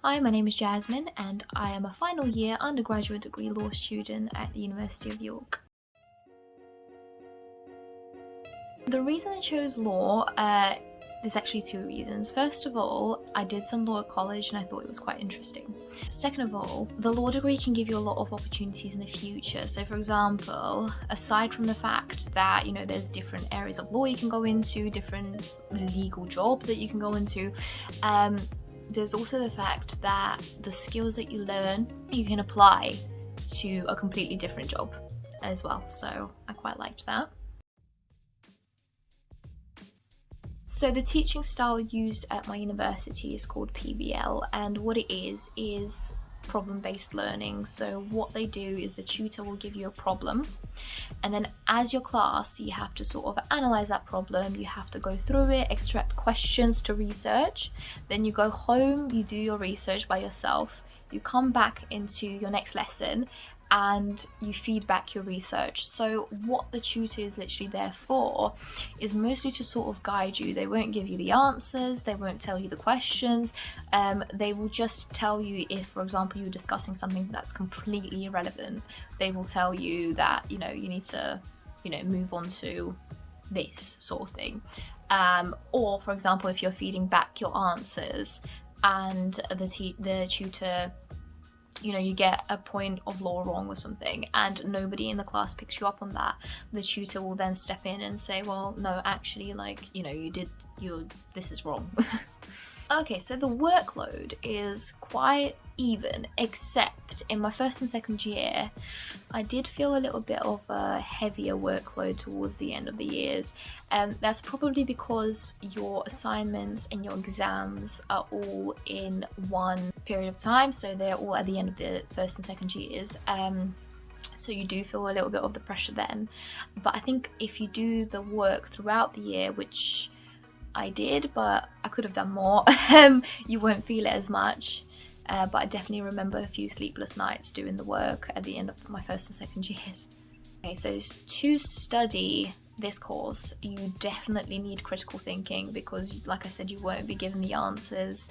Hi, my name is Jasmine and I am a final year undergraduate degree law student at the University of York. The reason I chose law, there's actually two reasons. First of all, I did some law at college and I thought it was quite interesting. Second of all, the law degree can give you a lot of opportunities in the future. So for example, aside from the fact that, there's different areas of law you can go into, different legal jobs that you can go into, there's also the fact that the skills that you learn, you can apply to a completely different job as well. So I quite liked that. So the teaching style used at my university is called PBL, and what it is problem-based learning. So what they do is the tutor will give you a problem, and then as your class you have to sort of analyze that problem, you have to go through it, extract questions to research, then you go home, you do your research by yourself, you come back into your next lesson and you feed back your research. So what the tutor is literally there for is mostly to sort of guide you. They won't give you the answers, they won't tell you the questions, they will just tell you if, for example, you're discussing something that's completely irrelevant. They will tell you that, you need to, move on to this sort of thing. Or, for example, if you're feeding back your answers and the tutor, you get a point of law wrong or something and nobody in the class picks you up on that, the tutor will then step in and say, well, no, actually, this is wrong. Okay, so the workload is quite even, except in my first and second year, I did feel a little bit of a heavier workload towards the end of the years. That's probably because your assignments and your exams are all in one period of time, so they're all at the end of the first and second years. So you do feel a little bit of the pressure then. But I think if you do the work throughout the year, which I did, but I could have done more, you won't feel it as much. But I definitely remember a few sleepless nights doing the work at the end of my first and second years. Okay, so to study this course, you definitely need critical thinking because, like I said, you won't be given the answers.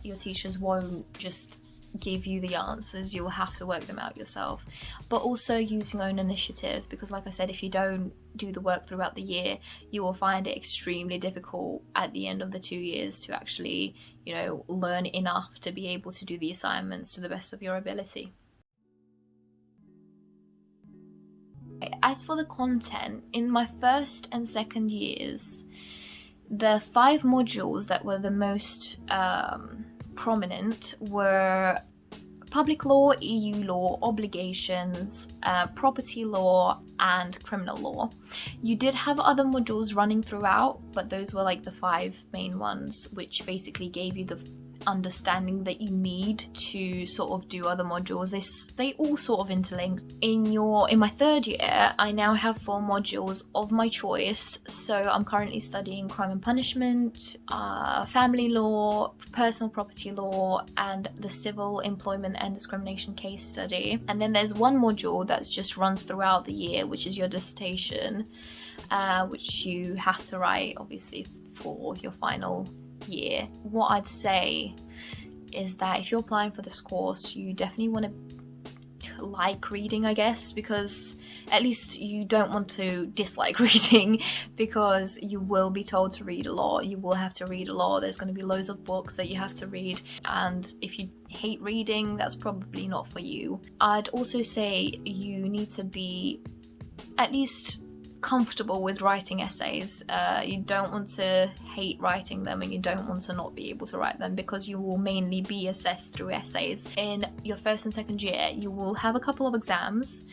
Your teachers won't just give you the answers, you'll have to work them out yourself. But also using own initiative, because like I said, if you don't do the work throughout the year, you will find it extremely difficult at the end of the 2 years to actually, learn enough to be able to do the assignments to the best of your ability. As for the content, in my first and second years, the 5 modules that were the most prominent were public law, EU law, obligations, property law, and criminal law. You did have other modules running throughout, but those were like the 5 main ones, which basically gave you the understanding that you need to sort of do other modules. They all sort of interlink. In my third year, I now have 4 modules of my choice. So I'm currently studying crime and punishment, family law, personal property law, and the civil employment and discrimination case study. And then there's one module that just runs throughout the year, which is your dissertation, which you have to write obviously for your final year. What I'd say is that if you're applying for this course, you definitely want to like reading, I guess, because at least you don't want to dislike reading, because you will be told to read a lot. You will have to read a lot. There's going to be loads of books that you have to read, and if you hate reading, that's probably not for you. I'd also say you need to be at least comfortable with writing essays. You don't want to hate writing them, and you don't want to not be able to write them, because you will mainly be assessed through essays. In your first and second year, you will have a couple of exams,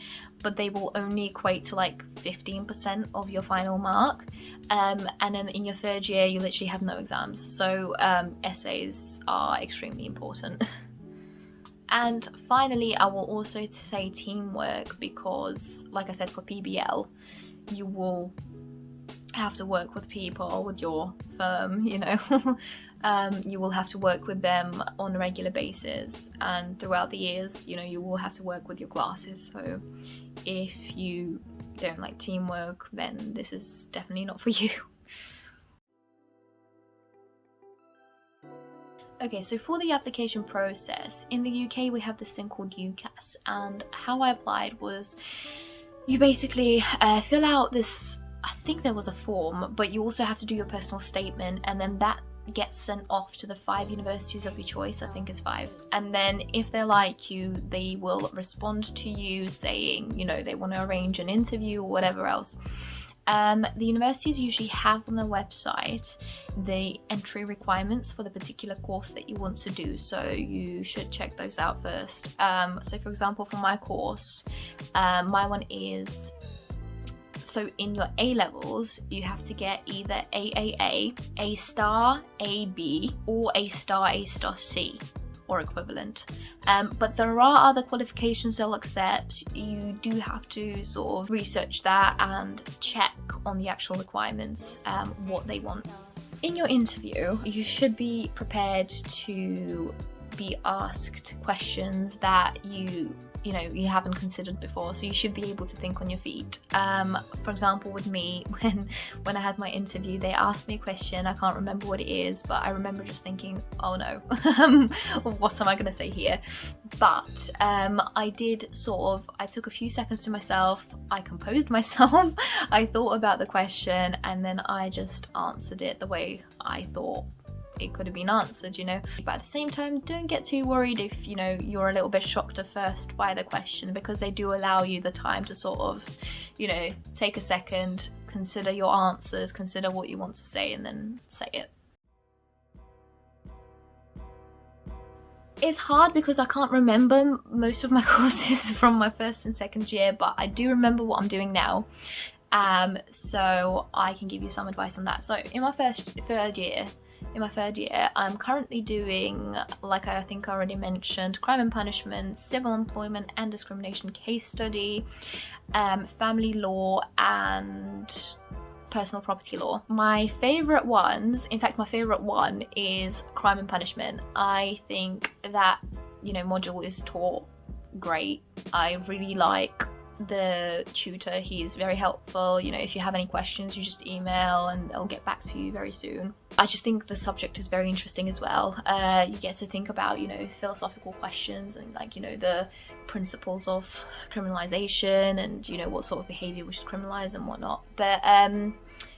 but they will only equate to like 15% of your final mark. And then in your third year, you literally have no exams. So essays are extremely important. And finally, I will also say teamwork, because like I said, for PBL, you will have to work with people, with your firm, you will have to work with them on a regular basis, and throughout the years, you will have to work with your classes. So if you don't like teamwork, then this is definitely not for you. Okay, so for the application process, in the UK we have this thing called UCAS, and how I applied was you basically fill out this, I think there was a form, but you also have to do your personal statement, and then that gets sent off to the 5 universities of your choice. I think it's 5, and then if they like you, they will respond to you saying, you know, they want to arrange an interview or whatever else. The universities usually have on their website the entry requirements for the particular course that you want to do, so you should check those out first. So for example, for my course, my one is, so in your A levels you have to get either AAA, A star, AB, or A star C or equivalent, but there are other qualifications they'll accept. You do have to sort of research that and check on the actual requirements, what they want. In your interview, you should be prepared to be asked questions that you haven't considered before, so you should be able to think on your feet. For example, with me, when I had my interview, they asked me a question. I can't remember what it is, but I remember just thinking, oh no, what am I going to say here? But I took a few seconds to myself, I composed myself, I thought about the question, and then I just answered it the way I thought it could have been answered, you know. But at the same time, don't get too worried if, you know, you're a little bit shocked at first by the question, because they do allow you the time to sort of, you know, take a second, consider your answers, consider what you want to say, and then say it. It's hard because I can't remember most of my courses from my first and second year, but I do remember what I'm doing now. So I can give you some advice on that. So in my third year, I'm currently doing, like I think I already mentioned, crime and punishment, civil employment and discrimination case study, family law, and personal property law. My favourite ones, in fact my favourite one is crime and punishment. I think that, you know, module is taught great. I really like the tutor, he's very helpful. You know, if you have any questions, you just email and they'll get back to you very soon. I just think the subject is very interesting as well. You get to think about, you know, philosophical questions and, like, you know, the principles of criminalization and, you know, what sort of behavior we should criminalize and whatnot. But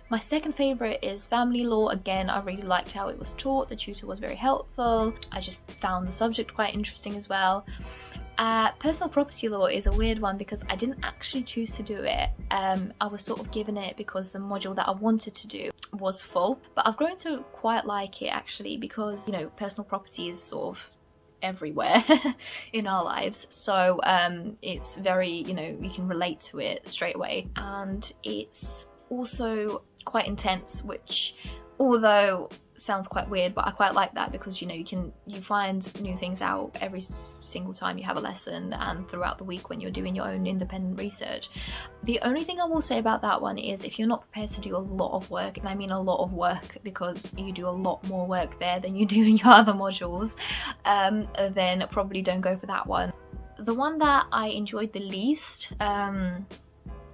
my second favorite is family law. Again, I really liked how it was taught. The tutor was very helpful. I just found the subject quite interesting as well. Personal property law is a weird one because I didn't actually choose to do it. I was sort of given it because the module that I wanted to do was full, but I've grown to quite like it actually, because, you know, personal property is sort of everywhere in our lives, so it's very, you know, you can relate to it straight away, and it's also quite intense, which, although sounds quite weird, but I quite like that because, you know, you find new things out every single time you have a lesson and throughout the week when you're doing your own independent research. The only thing I will say about that one is if you're not prepared to do a lot of work, and I mean a lot of work because you do a lot more work there than you do in your other modules, then probably don't go for that one. The one that I enjoyed the least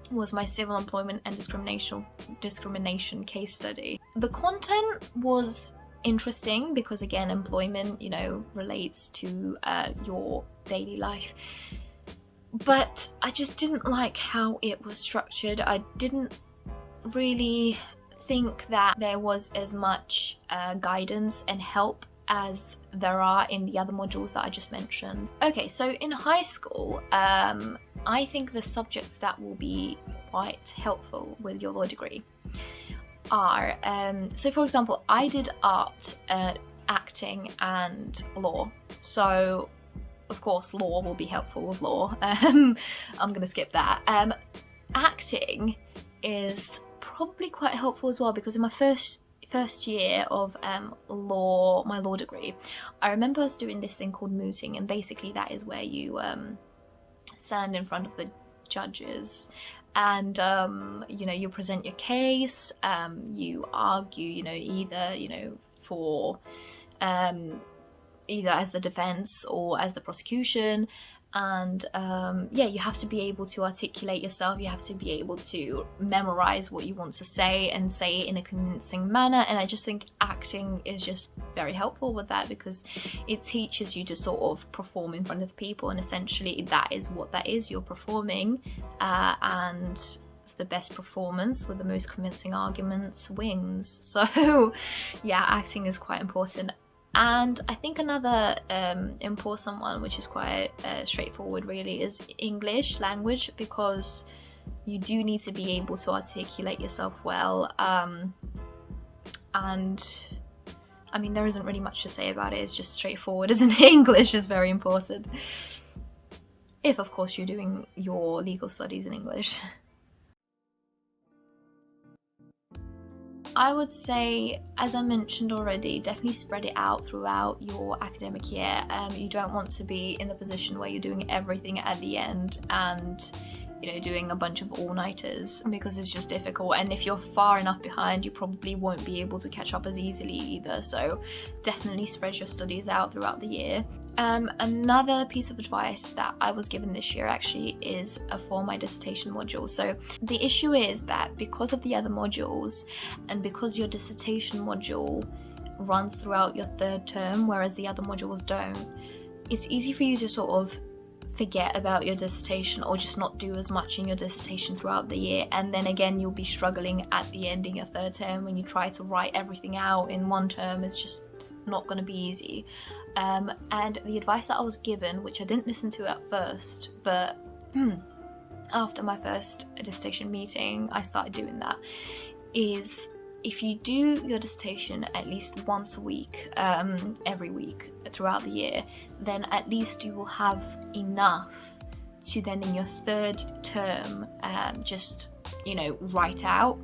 was my civil employment and discrimination case study. The content was interesting because, again, employment, you know, relates to your daily life, but I just didn't like how it was structured. I didn't really think that there was as much guidance and help as there are in the other modules that I just mentioned. Okay, so in high school, I think the subjects that will be quite helpful with your law degree are, so for example, I did art, acting and law, so of course law will be helpful with law. I'm gonna skip that. Acting is probably quite helpful as well, because in my first year of law, my law degree, I remember us doing this thing called mooting, and basically that is where you stand in front of the judges and you know, you present your case, you argue, you know, either, you know, for either as the defense or as the prosecution, and yeah, you have to be able to articulate yourself, you have to be able to memorize what you want to say and say it in a convincing manner. And I just think acting is just very helpful with that, because it teaches you to sort of perform in front of people, and essentially that is what that is, you're performing, and the best performance with the most convincing arguments wins. So yeah, acting is quite important. And I think another important one, which is quite straightforward really, is English language, because you do need to be able to articulate yourself well, and I mean, there isn't really much to say about it, it's just straightforward, isn't it? English is very important, if of course you're doing your legal studies in English. I would say, as I mentioned already, definitely spread it out throughout your academic year. You don't want to be in the position where you're doing everything at the end and, you know, doing a bunch of all-nighters, because it's just difficult. And if you're far enough behind, you probably won't be able to catch up as easily either. So definitely spread your studies out throughout the year. Another piece of advice that I was given this year actually is for my dissertation module. So the issue is that because of the other modules, and because your dissertation module runs throughout your third term, whereas the other modules don't, it's easy for you to sort of forget about your dissertation, or just not do as much in your dissertation throughout the year, and then again you'll be struggling at the end in your third term when you try to write everything out in one term. It's just not going to be easy. And the advice that I was given, which I didn't listen to at first, but after my first dissertation meeting I started doing that, is if you do your dissertation at least once a week, every week throughout the year, then at least you will have enough to then in your third term just, you know, write out.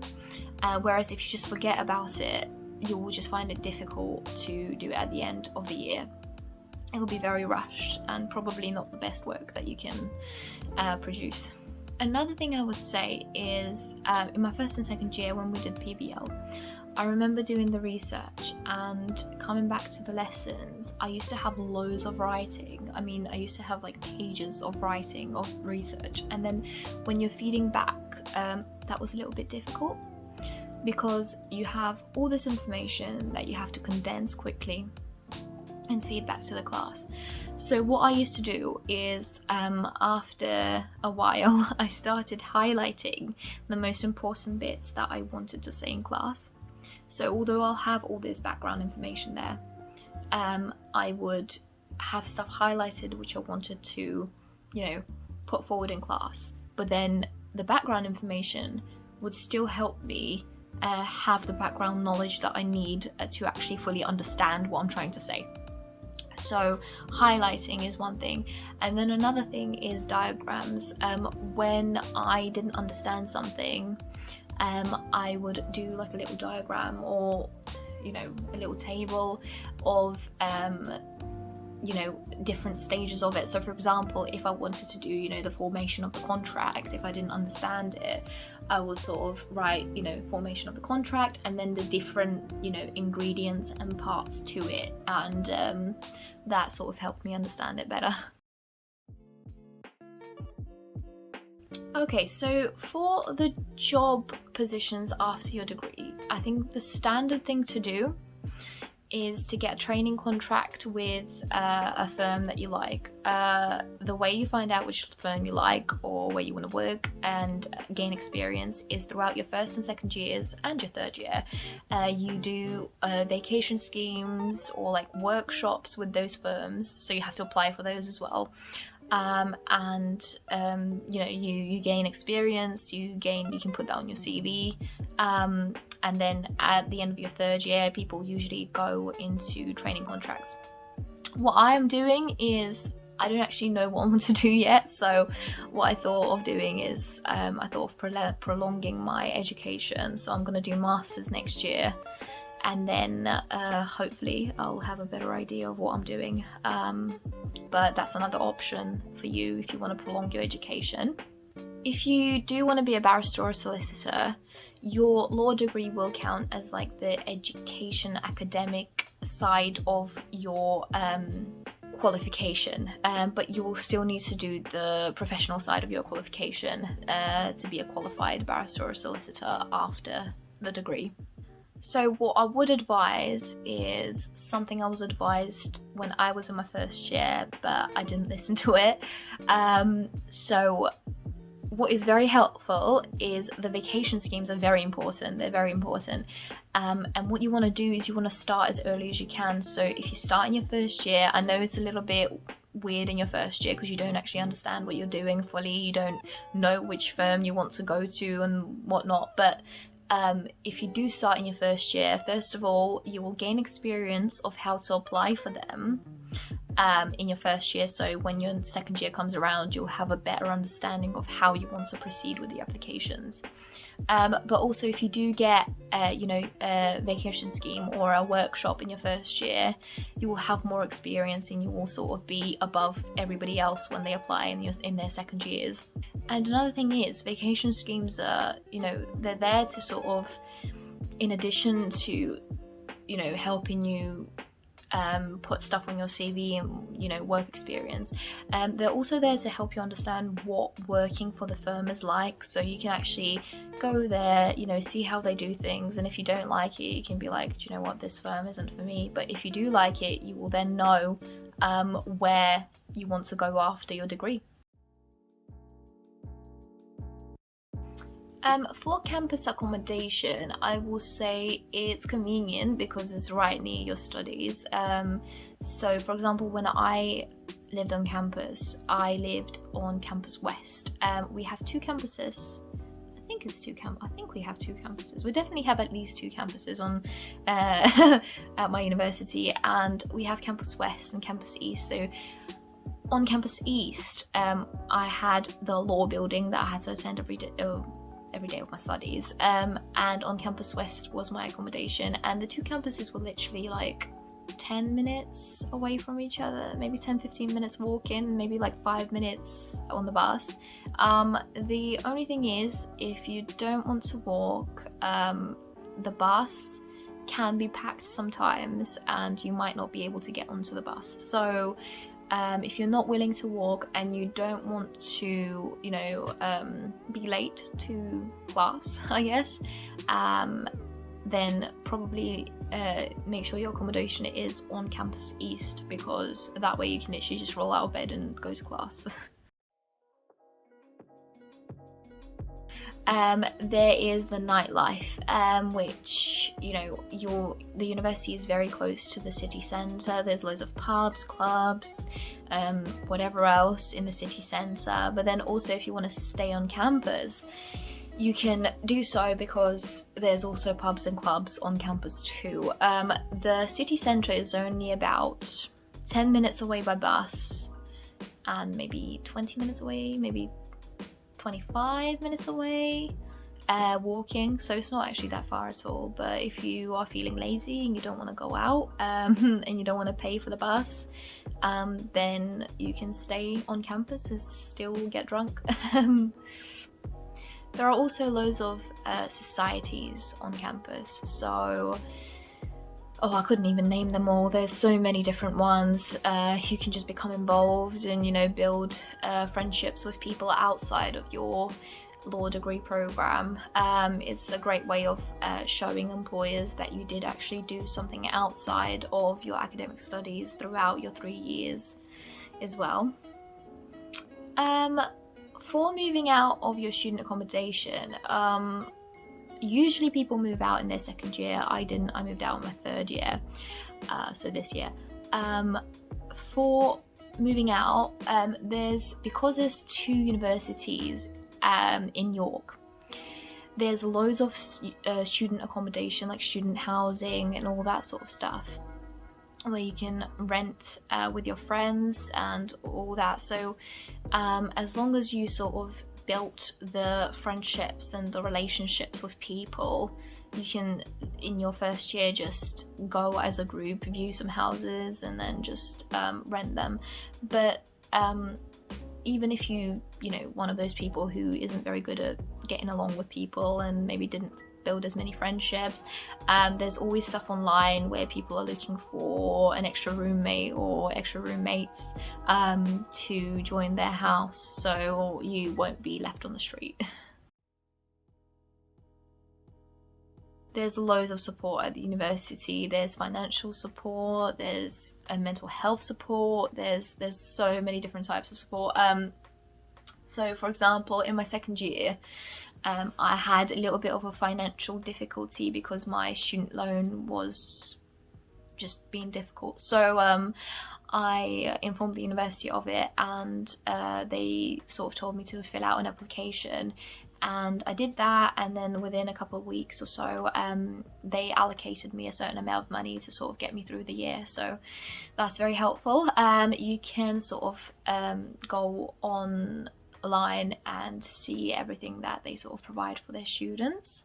Whereas if you just forget about it, you will just find it difficult to do it at the end of the year. It will be very rushed and probably not the best work that you can produce. Another thing I would say is in my first and second year when we did PBL, I remember doing the research and coming back to the lessons, I used to have loads of writing. I mean, I used to have like pages of writing, of research, and then when you're feeding back, that was a little bit difficult, because you have all this information that you have to condense quickly and feed back to the class. So what I used to do is after a while I started highlighting the most important bits that I wanted to say in class. So although I'll have all this background information there, I would have stuff highlighted which I wanted to, you know, put forward in class, but then the background information would still help me have the background knowledge that I need to actually fully understand what I'm trying to say. So highlighting is one thing, and then another thing is diagrams. When I didn't understand something, I would do like a little diagram, or, you know, a little table of you know, different stages of it. So for example, if I wanted to do, you know, the formation of the contract, if I didn't understand it, I would sort of write, you know, formation of the contract and then the different, you know, ingredients and parts to it, and that sort of helped me understand it better. Okay, so for the job positions after your degree, I think the standard thing to do is to get a training contract with a firm that you like. The way you find out which firm you like or where you want to work and gain experience is throughout your first and second years and your third year. You do vacation schemes or like workshops with those firms, so you have to apply for those as well. You know, you gain experience, you can put that on your CV, and then at the end of your third year people usually go into training contracts. What I am doing is, I don't actually know what I want to do yet, so what I thought of doing is I thought of prolonging my education, so I'm going to do masters next year, and then hopefully I'll have a better idea of what I'm doing, but that's another option for you if you want to prolong your education. If you do want to be a barrister or a solicitor, your law degree will count as like the education academic side of your qualification, but you will still need to do the professional side of your qualification to be a qualified barrister or solicitor after the degree. So what I would advise is something I was advised when I was in my first year, but I didn't listen to it. So what is very helpful is the vacation schemes are very important. They're very important. And what you want to do is you want to start as early as you can. So if you start in your first year, I know it's a little bit weird in your first year because you don't actually understand what you're doing fully. You don't know which firm you want to go to and whatnot. But if you do start in your first year, first of all, you will gain experience of how to apply for them in your first year. So when your second year comes around, you'll have a better understanding of how you want to proceed with the applications. But also if you do get a vacation scheme or a workshop in your first year, you will have more experience and you will sort of be above everybody else when they apply in their second years. And another thing is, vacation schemes are, they're there to sort of, in addition to, helping you put stuff on your CV and work experience, they're also there to help you understand what working for the firm is like, so you can actually go there, see how they do things, and if you don't like it, you can be like, do you know what, this firm isn't for me. But if you do like it, you will then know where you want to go after your degree. For campus accommodation, I will say it's convenient because it's right near your studies. So for example, when I lived on campus, I lived on campus west. We have two campuses. I think we have two campuses. We definitely have at least two campuses on at my university, and we have campus west and campus east. So on campus east, I had the law building that I had to attend every day of my studies, and on campus west was my accommodation, and the two campuses were literally like 10 minutes away from each other, maybe 10-15 minutes walking, maybe like 5 minutes on the bus. The only thing is, if you don't want to walk, the bus can be packed sometimes and you might not be able to get onto the bus. So if you're not willing to walk and you don't want to, be late to class, I guess, then probably make sure your accommodation is on campus east, because that way you can literally just roll out of bed and go to class. There is the nightlife, which, the university is very close to the city centre. There's loads of pubs, clubs, whatever else in the city centre. But then also, if you want to stay on campus, you can do so, because there's also pubs and clubs on campus too. The city centre is only about 10 minutes away by bus, and maybe 20 minutes away, maybe 25 minutes away walking, so it's not actually that far at all. But if you are feeling lazy and you don't want to go out and you don't want to pay for the bus, then you can stay on campus and still get drunk. There are also loads of societies on campus, so I couldn't even name them all. There's so many different ones. You can just become involved and, build friendships with people outside of your law degree program. It's a great way of showing employers that you did actually do something outside of your academic studies throughout your 3 years as well. For moving out of your student accommodation, usually people move out in their second year. I didn't. I moved out in my third year, so this year. For moving out, because there's two universities in York, there's loads of student accommodation, like student housing and all that sort of stuff, where you can rent with your friends and all that. So as long as you sort of built the friendships and the relationships with people, you can, in your first year, just go as a group, view some houses and then just rent them. But even if you one of those people who isn't very good at getting along with people and maybe didn't build as many friendships. There's always stuff online where people are looking for an extra roommate or extra roommates to join their house, so you won't be left on the street. There's loads of support at the university. There's financial support, there's a mental health support, there's so many different types of support. So for example, in my second year, I had a little bit of a financial difficulty because my student loan was just being difficult. So I informed the university of it, and they sort of told me to fill out an application, and I did that, and then within a couple of weeks or so they allocated me a certain amount of money to sort of get me through the year, so that's very helpful. You can sort of go online and see everything that they sort of provide for their students.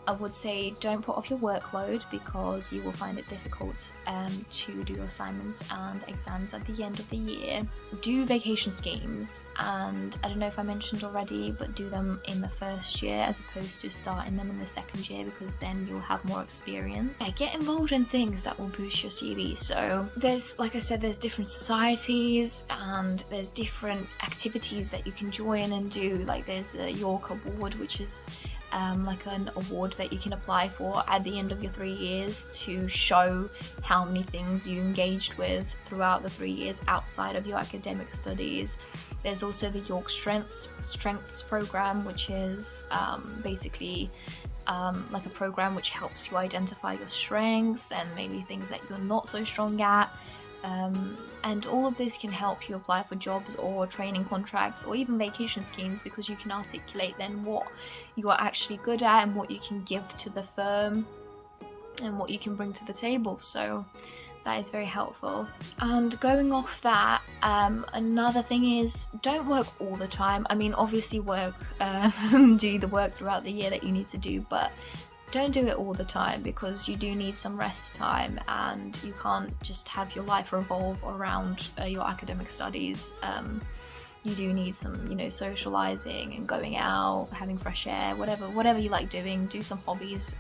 I would say don't put off your workload, because you will find it difficult to do your assignments and exams at the end of the year. Do vacation schemes, and I don't know if I mentioned already, but do them in the first year as opposed to starting them in the second year, because then you'll have more experience. Yeah, get involved in things that will boost your CV. So there's, like I said, there's different societies and there's different activities that you can join and do. Like there's a York Award, which is like an award that you can apply for at the end of your 3 years to show how many things you engaged with throughout the 3 years outside of your academic studies. There's also the York Strengths program, which is basically like a program which helps you identify your strengths and maybe things that you're not so strong at. And all of this can help you apply for jobs or training contracts or even vacation schemes, because you can articulate then what you are actually good at and what you can give to the firm and what you can bring to the table. So that is very helpful. And going off that, another thing is don't work all the time. I mean, obviously work, do the work throughout the year that you need to do, but don't do it all the time, because you do need some rest time, and you can't just have your life revolve around your academic studies. You do need some, you know, socializing and going out, having fresh air, whatever you like doing. Do some hobbies,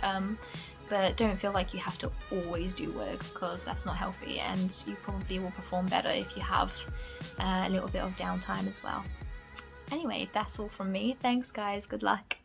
but don't feel like you have to always do work, because that's not healthy, and you probably will perform better if you have a little bit of downtime as well. Anyway, that's all from me. Thanks guys, good luck.